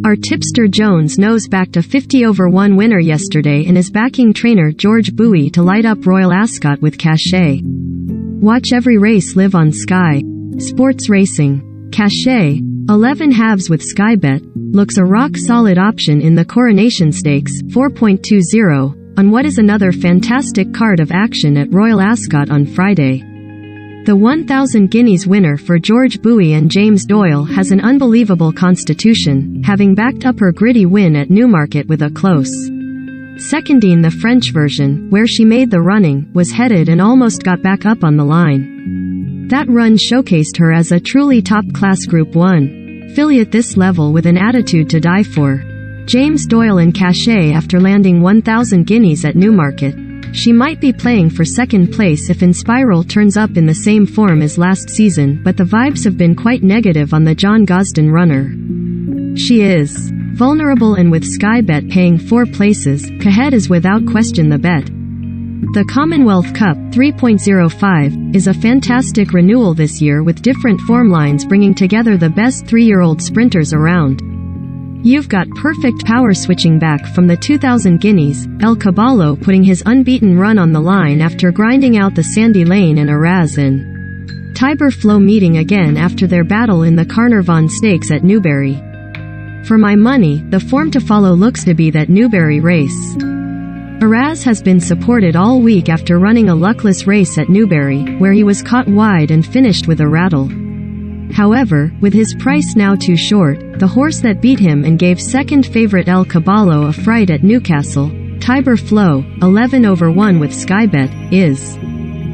Our tipster Jones knows backed a 50/1 winner yesterday and is backing trainer George Bowie to light up Royal Ascot with Cachet. Watch every race live on Sky Sports Racing. Cachet, 11 halves with Sky Bet, looks a rock-solid option in the Coronation Stakes, 4.20, on what is another fantastic card of action at Royal Ascot on Friday. The 1,000 guineas winner for George Bowie and James Doyle has an unbelievable constitution, having backed up her gritty win at Newmarket with a close seconding. The French version, where she made the running, was headed and almost got back up on the line. That run showcased her as a truly top-class Group 1 filly at this level with an attitude to die for. James Doyle and Cachet after landing 1,000 guineas at Newmarket. She might be playing for second place if Inspiral turns up in the same form as last season, but the vibes have been quite negative on the John Gosden runner. She is vulnerable, and with Sky Bet paying 4 places, Cachet is without question the bet. The Commonwealth Cup 3.05 is a fantastic renewal this year, with different form lines bringing together the best 3-year-old sprinters around. You've got perfect power switching back from the 2,000 guineas, El Caballo putting his unbeaten run on the line after grinding out the Sandy Lane and Araz and Tiber Flow meeting again after their battle in the Carnarvon Stakes at Newbury. For my money, the form to follow looks to be that Newbury race. Araz has been supported all week after running a luckless race at Newbury, where he was caught wide and finished with a rattle. However, with his price now too short, the horse that beat him and gave second favourite El Caballo a fright at Newcastle, Tiber Flow, 11/1 with Sky Bet, is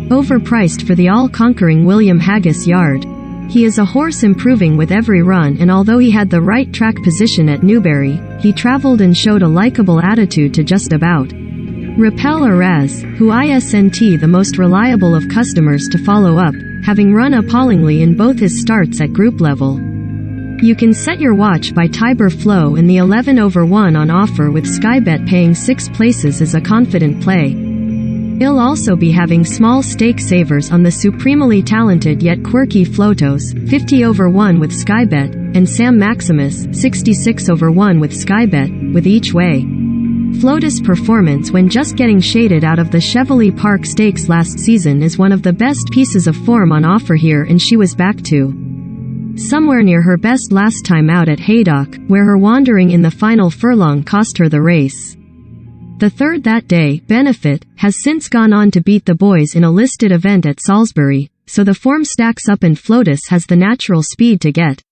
overpriced for the all-conquering William Haggis yard. He is a horse improving with every run, and although he had the right track position at Newbury, he travelled and showed a likeable attitude to just about repel Araz, who isn't the most reliable of customers to follow up, having run appallingly in both his starts at group level. You can set your watch by Tiber Flow in the 11/1 on offer, with Sky Bet paying 6 places as a confident play. He'll also be having small stake savers on the supremely talented yet quirky Flotos, 50/1 with Sky Bet, and Sam Maximus, 66/1 with Sky Bet, with each way. Flotus' performance when just getting shaded out of the Chevrolet Park Stakes last season is one of the best pieces of form on offer here, and she was back to somewhere near her best last time out at Haydock, where her wandering in the final furlong cost her the race. The third that day, Benefit, has since gone on to beat the boys in a listed event at Salisbury, so the form stacks up and Flotus has the natural speed to get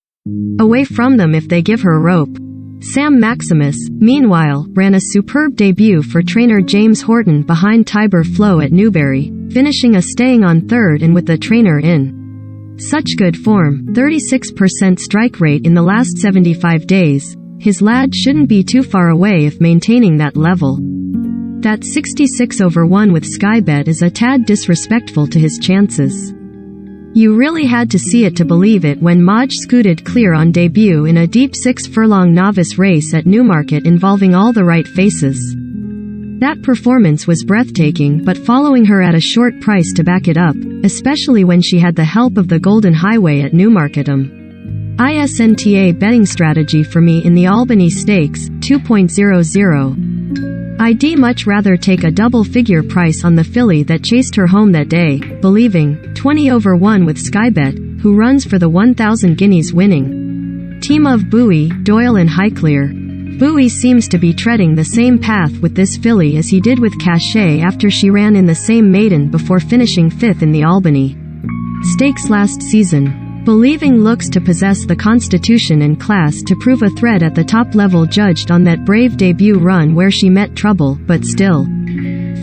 away from them if they give her rope. Sam Maximus, meanwhile, ran a superb debut for trainer James Horton behind Tiber Flow at Newbury, finishing a staying on third and with the trainer in such good form, 36% strike rate in the last 75 days. His lad shouldn't be too far away if maintaining that level. That 66/1 with Sky Bet is a tad disrespectful to his chances. You really had to see it to believe it when Maj scooted clear on debut in a deep 6-furlong novice race at Newmarket involving all the right faces. That performance was breathtaking, but following her at a short price to back it up, especially when she had the help of the Golden Highway at Newmarket. ISNTA betting strategy for me in the Albany Stakes, 2.00. I'd much rather take a double-figure price on the filly that chased her home that day, believing 20/1 with Sky Bet, who runs for the 1,000 guineas winning team of Bowie, Doyle and Highclere. Bowie seems to be treading the same path with this filly as he did with Cachet after she ran in the same maiden before finishing 5th in the Albany Stakes last season. Believing looks to possess the constitution and class to prove a threat at the top level, judged on that brave debut run where she met trouble, but still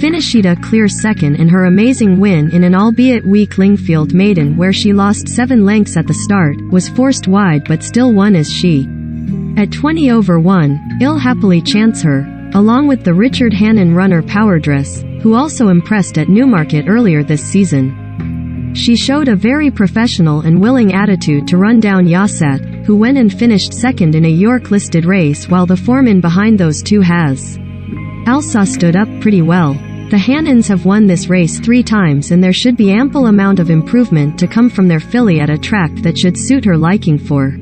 finished a clear second, in her amazing win in an albeit weak Lingfield maiden where she lost 7 lengths at the start, was forced wide but still won as she. At 20/1, I'll happily chance her, along with the Richard Hannon runner Powerdress, who also impressed at Newmarket earlier this season. She showed a very professional and willing attitude to run down Yassat, who went and finished second in a York-listed race, while the form in behind those two has also stood up pretty well. The Hannons have won this race 3 times, and there should be ample amount of improvement to come from their filly at a track that should suit her liking for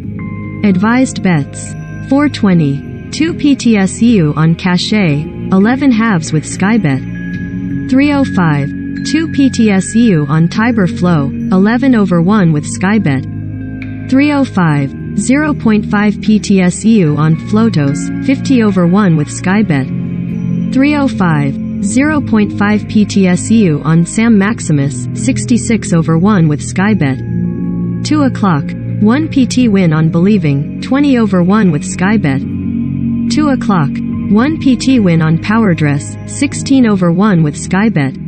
advised bets. 420. 2 PTSU on Cachet, 11 halves with Skybet. 305. 2 PTSU on Tiber Flow, 11 over 1 with Skybet. 305. 0.5 PTSU on Flotos, 50 over 1 with Skybet. 305. 0.5 PTSU on Sam Maximus, 66 over 1 with Skybet. 2 o'clock. 1 PT win on Believing, 20 over 1 with Skybet. 2 o'clock. 1 PT win on Powerdress, 16 over 1 with Skybet.